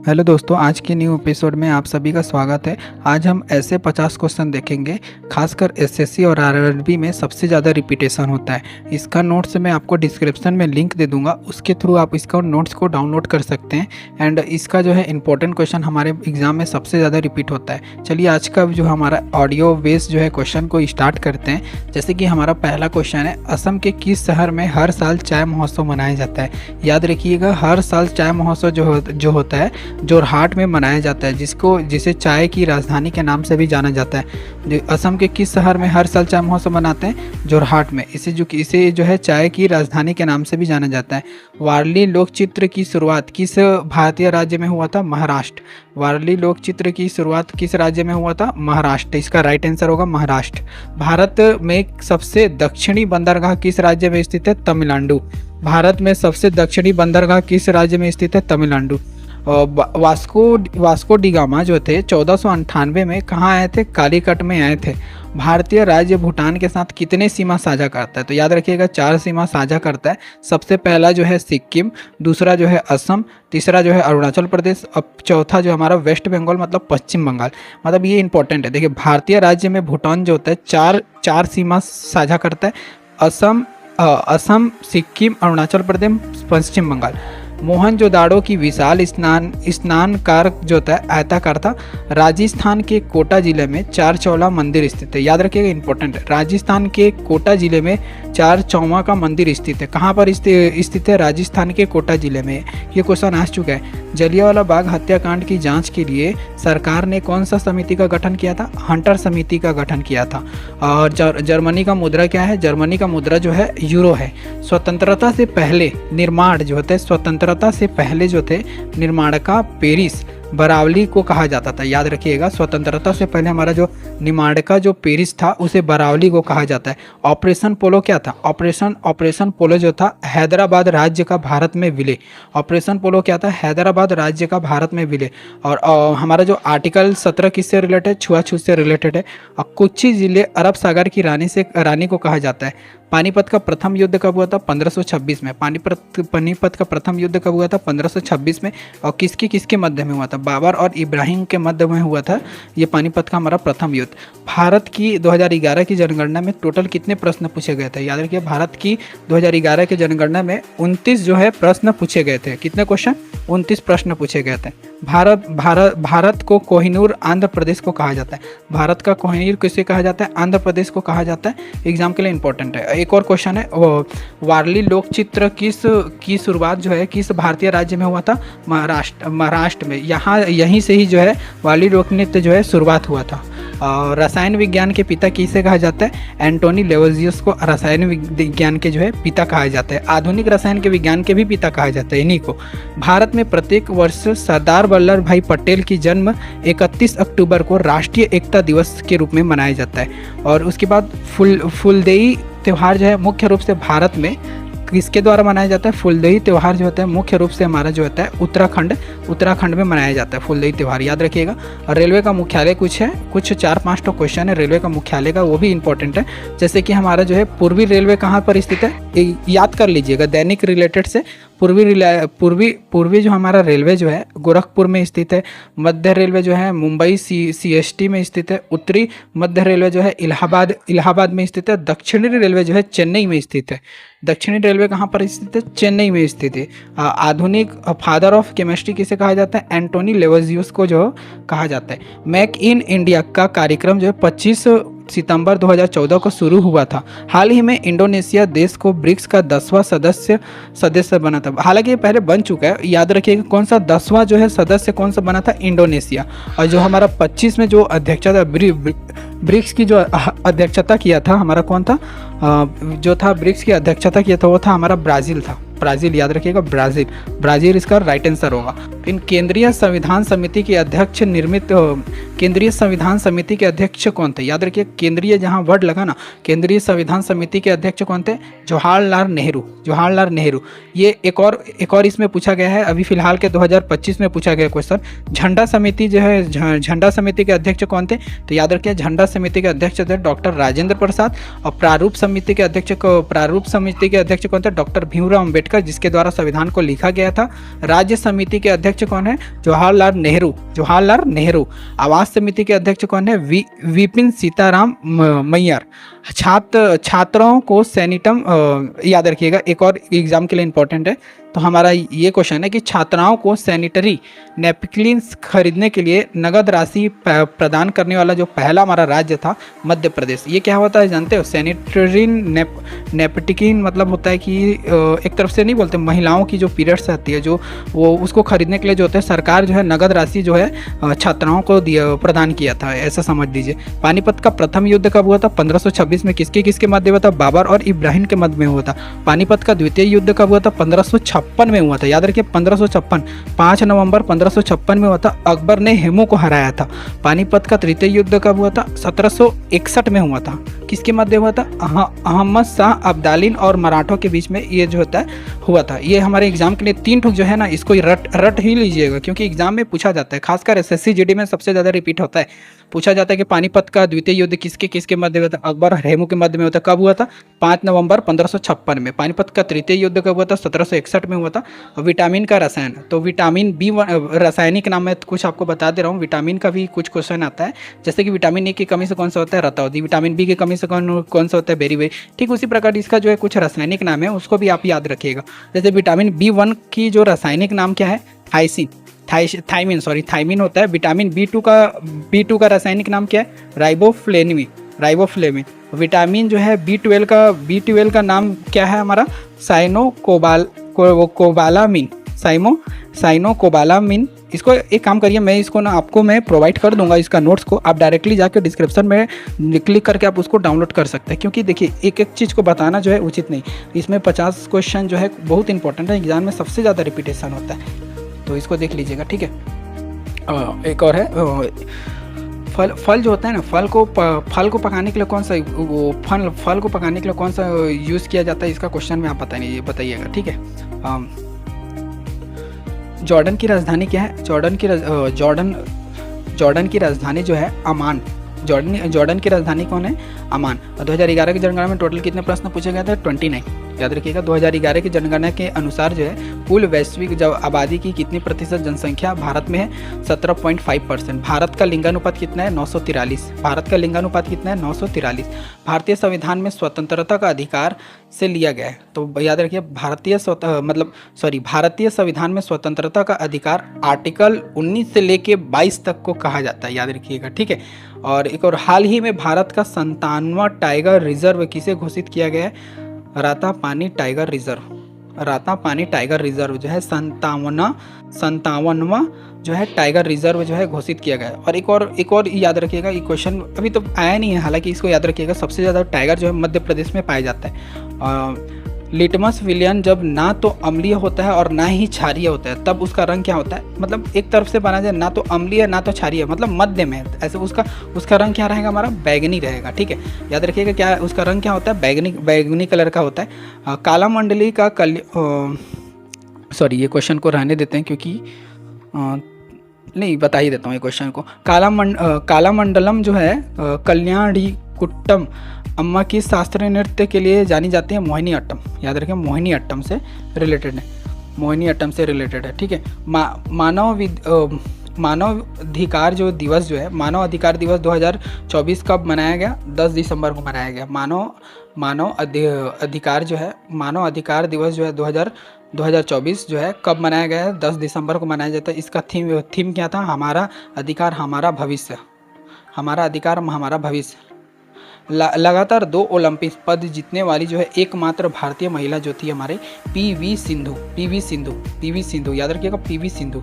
Hello दोस्तों, आज के न्यू एपिसोड में आप सभी का स्वागत है। आज हम ऐसे 50 क्वेश्चन देखेंगे, खासकर एसएससी और आरआरबी में सबसे ज़्यादा रिपीटेशन होता है। इसका नोट्स मैं आपको डिस्क्रिप्शन में लिंक दे दूंगा, उसके थ्रू आप इसका नोट्स को डाउनलोड कर सकते हैं। एंड इसका जो है इंपॉर्टेंट क्वेश्चन हमारे एग्जाम में सबसे ज़्यादा रिपीट होता है। चलिए आज का जो हमारा ऑडियो बेस्ड जो है क्वेश्चन को स्टार्ट करते हैं। जैसे कि हमारा पहला क्वेश्चन है, असम के किस शहर में हर साल चाय महोत्सव मनाया जाता है? याद रखिएगा, हर साल चाय महोत्सव जो होता है जोरहाट में मनाया जाता है, जिसे चाय की राजधानी के नाम से भी जाना जाता है। असम के किस शहर में हर साल चाय महोत्सव मनाते हैं? जोरहाट में। इसे जो है चाय की राजधानी के नाम से भी जाना जाता है। वारली लोक चित्र की शुरुआत किस भारतीय राज्य में हुआ था? महाराष्ट्र। वारली लोक चित्र की शुरुआत किस राज्य में हुआ था? महाराष्ट्र। इसका राइट आंसर होगा महाराष्ट्र। भारत में सबसे दक्षिणी बंदरगाह किस राज्य में स्थित है? तमिलनाडु। भारत में सबसे दक्षिणी बंदरगाह किस राज्य में स्थित है? तमिलनाडु। वास्को डी गामा जो थे 1498 में कहाँ आए थे? कालीकट में आए थे। भारतीय राज्य भूटान के साथ कितने सीमा साझा करता है? तो याद रखिएगा 4 सीमा साझा करता है। सबसे पहला जो है सिक्किम, दूसरा जो है असम, तीसरा जो है अरुणाचल प्रदेश, अब चौथा जो हमारा वेस्ट बंगाल मतलब पश्चिम बंगाल। मतलब ये इंपॉर्टेंट है। देखिए, भारतीय राज्य में भूटान जो होता है चार सीमा साझा करता है। असम, सिक्किम, अरुणाचल प्रदेश, पश्चिम बंगाल। मोहनजोदाड़ो की विशाल स्नानकार जो होता है आयताकार था। राजस्थान के कोटा जिले में चारचौला मंदिर स्थित है। याद रखिएगा, इंपॉर्टेंट है। राजस्थान के कोटा जिले में चारचौवा का मंदिर स्थित है। कहाँ पर स्थित है? राजस्थान के कोटा जिले में। ये क्वेश्चन आ चुका है। जलियांवाला बाग हत्याकांड की जांच के लिए सरकार ने कौन सा समिति का गठन किया था? हंटर समिति का गठन किया था। और जर्मनी का मुद्रा क्या है? जर्मनी का मुद्रा जो है यूरो है। स्वतंत्रता से पहले निर्माण जो होते स्वतंत्रता से पहले जो थे निर्माण का पेरिस बरावली को कहा जाता था। याद रखिएगा, स्वतंत्रता से पहले हमारा जो निर्माण का जो पेरिस था उसे बरावली को कहा जाता है। ऑपरेशन पोलो क्या था? ऑपरेशन पोलो जो था हैदराबाद राज्य का भारत में विलय। ऑपरेशन पोलो क्या था? हैदराबाद राज्य का भारत में विलय। और हमारा जो आर्टिकल 17 किससे रिलेटेड? छुआछूत से रिलेटेड है। और कोच्चि जिले अरब सागर की रानी को कहा जाता है। पानीपत का प्रथम युद्ध कब हुआ था? 1526 में। पानीपत का प्रथम युद्ध कब हुआ था? 1526 में। और किसके मध्य में हुआ था? बाबर और इब्राहिम के मध्य में हुआ था ये पानीपत का हमारा प्रथम युद्ध। भारत की 2011 की जनगणना में टोटल कितने प्रश्न पूछे गए थे? याद रखिए, भारत की 2011 की जनगणना में 29 जो है प्रश्न पूछे गए थे। कितने क्वेश्चन? 29 प्रश्न पूछे गए थे। भारत को कोहिनूर आंध्र प्रदेश को कहा जाता है। भारत का कोहिनूर किसे कहा जाता है? आंध्र प्रदेश को कहा जाता है। एग्जाम के लिए इंपॉर्टेंट है। एक और क्वेश्चन है, वारली लोक चित्र की शुरुआत जो है किस भारतीय राज्य में हुआ था? महाराष्ट्र में। यहीं से ही जो है वारली लोक नृत्य जो है शुरुआत हुआ था। और रसायन विज्ञान के पिता किसे कहा जाता है? एंटोनी लेवोजियस को रसायन विज्ञान के जो है पिता कहा जाता है। आधुनिक रसायन के विज्ञान के भी पिता कहा जाता है इन्हीं को। भारत में प्रत्येक वर्ष सरदार वल्लभ भाई पटेल की जन्म 31 अक्टूबर को राष्ट्रीय एकता दिवस के रूप में मनाया जाता है। और उसके बाद फुलदेई त्यौहार जो है मुख्य रूप से भारत में किसके द्वारा मनाया जाता है? फुलदेई त्यौहार जो होता है मुख्य रूप से हमारा जो होता है उत्तराखंड में मनाया जाता है फुलदेई त्यौहार। याद रखिएगा। और रेलवे का मुख्यालय कुछ 4-5 तो क्वेश्चन है रेलवे का मुख्यालय का, वो भी इंपॉर्टेंट है। जैसे कि हमारा जो है पूर्वी रेलवे कहाँ पर स्थित है? याद कर लीजिएगा, दैनिक रिलेटेड से। पूर्वी जो हमारा रेलवे जो है गोरखपुर में स्थित है। मध्य रेलवे जो है मुंबई CST में स्थित है। उत्तरी मध्य रेलवे जो है इलाहाबाद में स्थित है। दक्षिणी रेलवे जो है चेन्नई में स्थित है। दक्षिणी रेलवे कहाँ पर स्थित है? चेन्नई में स्थित है। आधुनिक फादर ऑफ केमिस्ट्री किसे कहा जाता है? एंटोनी लेवोजियस को जो कहा जाता है। मेक इन इंडिया का कार्यक्रम जो है 25 सितंबर 2014 को शुरू हुआ था। हाल ही में इंडोनेशिया देश को ब्रिक्स का 10वां सदस्य बना था। हालांकि ये पहले बन चुका है। याद रखिएगा, कौन सा 10वां जो है सदस्य कौन सा बना था? इंडोनेशिया। और जो हमारा 25 में जो अध्यक्षता ब्रिक्स की जो अध्यक्षता किया था हमारा कौन था? जो था ब्रिक्स की अध्यक्षता किया था वो था हमारा ब्राज़ील था। ब्राज़ील, याद रखिएगा, ब्राज़ील इसका राइट आंसर होगा। इन केंद्रीय संविधान समिति के अध्यक्ष कौन थे? याद रखिए, केंद्रीय जहां वर्ड लगा ना, केंद्रीय संविधान समिति के अध्यक्ष कौन थे? जवाहरलाल नेहरू। ये एक और इसमें पूछा गया है, अभी फिलहाल के 2025 में पूछा गया क्वेश्चन। झंडा समिति जो है, झंडा समिति के अध्यक्ष कौन थे? तो याद रखिए, झंडा समिति के अध्यक्ष थे डॉक्टर राजेंद्र प्रसाद। और प्रारूप समिति के अध्यक्ष कौन थे? डॉक्टर भीमराव अम्बेडकर अम्बेडकर, जिसके द्वारा संविधान को लिखा गया था। राज्य समिति के अध्यक्ष कौन है? जवाहरलाल नेहरू, जवाहरलाल नेहरू। आवास समिति के अध्यक्ष कौन है? विपिन सीताराम मैयर। छात्रों को सैनिटम, याद रखिएगा, एक और एग्जाम के लिए इंपॉर्टेंट है, तो हमारा ये क्वेश्चन है कि छात्राओं को सैनिटरी नैपकिन्स खरीदने के लिए नगद राशि प्रदान करने वाला जो पहला हमारा राज्य था मध्य प्रदेश। ये क्या होता है जानते हो? सैनिटरी नैपकिन मतलब होता है कि एक तरफ से नहीं बोलते, महिलाओं की जो पीरियड्स आती है जो वो उसको खरीदने के लिए जो होता है सरकार जो है नगद राशि जो है छात्राओं को प्रदान किया था, ऐसा समझ लीजिए। पानीपत का प्रथम युद्ध कब हुआ था? 1526 में। किसके किसके मध्य हुआ था? बाबर और इब्राहिम के मध्य में हुआ था। पानीपत का द्वितीय युद्ध कब हुआ था? 1556 में हुआ था, याद रखिए 1556, 5 नवंबर 1556 में हुआ था। अकबर ने हेमू को हराया था। पानीपत का तृतीय युद्ध कब हुआ था? 1761 में हुआ था। किसके मध्य हुआ था? अहमद शाह अब्दाली और मराठों के बीच में ये जो होता है हुआ था। ये हमारे एग्जाम के लिए 3 ठुक जो है ना, इसको रट ही लीजिएगा, क्योंकि एग्जाम में पूछा जाता है, खासकर एसएससी जीडी में सबसे ज़्यादा रिपीट होता है। पूछा जाता है कि पानीपत का द्वितीय युद्ध किसके किसके मध्य में होता है? अकबर और हेमू के मध्य में होता है। कब हुआ था? 5 नवंबर 1556 में। पानीपत का तृतीय युद्ध कब हुआ था? 1761 में हुआ था। विटामिन का रसायन, तो विटामिन B1 रासायनिक नाम में कुछ आपको बता दे रहा हूँ। विटामिन का भी कुछ क्वेश्चन आता है, जैसे कि विटामिन ए की कमी से कौन सा होता है? रतौंधी। विटामिन बी की कमी से कौन सा होता है? बेरी। ठीक उसी प्रकार इसका जो है कुछ रासायनिक नाम है, उसको भी आप याद रखिएगा। जैसे विटामिन B1 की जो रासायनिक नाम क्या है? थाइमिन होता है। विटामिन B2 का रासायनिक नाम क्या है? राइबोफ्लेविन। विटामिन जो है B12 का नाम क्या है हमारा? साइनोकोबालामिन। इसको एक काम करिए, मैं इसको ना आपको मैं प्रोवाइड कर दूंगा इसका नोट्स को, आप डायरेक्टली जाकर डिस्क्रिप्शन में क्लिक करके आप उसको डाउनलोड कर सकते हैं, क्योंकि देखिए एक एक चीज़ को बताना जो है उचित नहीं। इसमें 50 क्वेश्चन जो है बहुत इंपॉर्टेंट है, एग्जाम में सबसे ज़्यादा रिपीटेशन होता है, तो इसको देख लीजिएगा, ठीक है। एक और है फल जो होता है ना, फल को पकाने के लिए कौन सा फल को पकाने के लिए कौन सा यूज़ किया जाता है? इसका क्वेश्चन में आप बताइएगा, ठीक है। जॉर्डन की राजधानी क्या है? जॉर्डन की राजधानी जो है अमान। जॉर्डन की राजधानी कौन है? अमान। 2011 की जनगणना में टोटल कितने प्रश्न पूछे गए थे? 29। याद रखिएगा 2011 की जनगणना के अनुसार जो है कुल वैश्विक जब आबादी की कितनी प्रतिशत जनसंख्या भारत में है? 17.5%। भारत का लिंगानुपात कितना है? 943। भारत का लिंगानुपात कितना है? 943। भारतीय संविधान में स्वतंत्रता का अधिकार से लिया गया है, तो याद रखिए भारतीय संविधान में स्वतंत्रता का अधिकार आर्टिकल 19 से लेके 22 तक को कहा जाता है, याद रखिएगा, ठीक है। और एक और, हाल ही में भारत का 57वां टाइगर रिजर्व किसे घोषित किया गया है? रातापानी टाइगर रिजर्व जो है 57वां जो है टाइगर रिजर्व जो है घोषित किया गया है। और एक और याद रखिएगा, ये क्वेश्चन अभी तो आया नहीं है, हालांकि इसको याद रखिएगा, सबसे ज़्यादा टाइगर जो है मध्य प्रदेश में पाया जाता है। लिटमस विलियन जब ना तो अम्लीय होता है और ना ही क्षारीय होता है, तब उसका रंग क्या होता है? मतलब एक तरफ से बना जाए, ना तो अम्लीय ना तो क्षारीय, मतलब मध्य में, ऐसे उसका रंग क्या रहेगा हमारा? बैगनी रहेगा, ठीक है। याद रखिएगा क्या उसका रंग क्या होता है? बैगनी कलर का होता है। काला मंडली का ये क्वेश्चन को रहने देते हैं, क्योंकि नहीं बता ही देता हूँ ये क्वेश्चन को। काला मंडलम जो है कल्याणी कुट्टम अम्मा की शास्त्रीय नृत्य के लिए जानी जाती है मोहिनी अट्टम। याद रखें मोहिनी अट्टम से रिलेटेड है, ठीक है। मानव अधिकार दिवस जो है, मानव अधिकार दिवस 2024 कब मनाया गया? 10 दिसंबर को मनाया गया। मानव अधिकार दिवस जो है 2024 जो है कब मनाया गया है? 10 दिसंबर को मनाया जाता है। इसका थीम क्या था? हमारा अधिकार हमारा भविष्य, हमारा अधिकार हमारा भविष्य। लगातार 2 ओलंपिक पद जीतने वाली जो है एकमात्र भारतीय महिला जो थी हमारे पीवी सिंधु। याद रखिएगा पीवी सिंधु।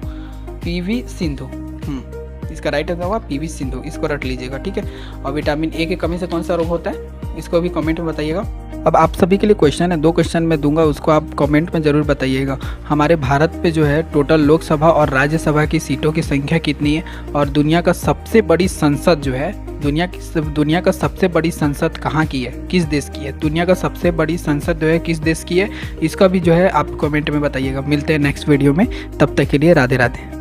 इसका राइट आंसर होगा पीवी सिंधु, इसको रट लीजिएगा, ठीक है। और विटामिन ए की कमी से कौन सा रोग होता है? इसको भी कमेंट में बताइएगा। अब आप सभी के लिए क्वेश्चन है, 2 क्वेश्चन मैं दूंगा, उसको आप कमेंट में ज़रूर बताइएगा। हमारे भारत पे जो है टोटल लोकसभा और राज्यसभा की सीटों की संख्या कितनी है? और दुनिया का सबसे बड़ी संसद जो है, दुनिया का सबसे बड़ी संसद कहाँ की है? किस देश की है? दुनिया का सबसे बड़ी संसद जो है किस देश की है? इसका भी जो है आप कमेंट में बताइएगा। मिलते हैं नेक्स्ट वीडियो में, तब तक के लिए राधे राधे।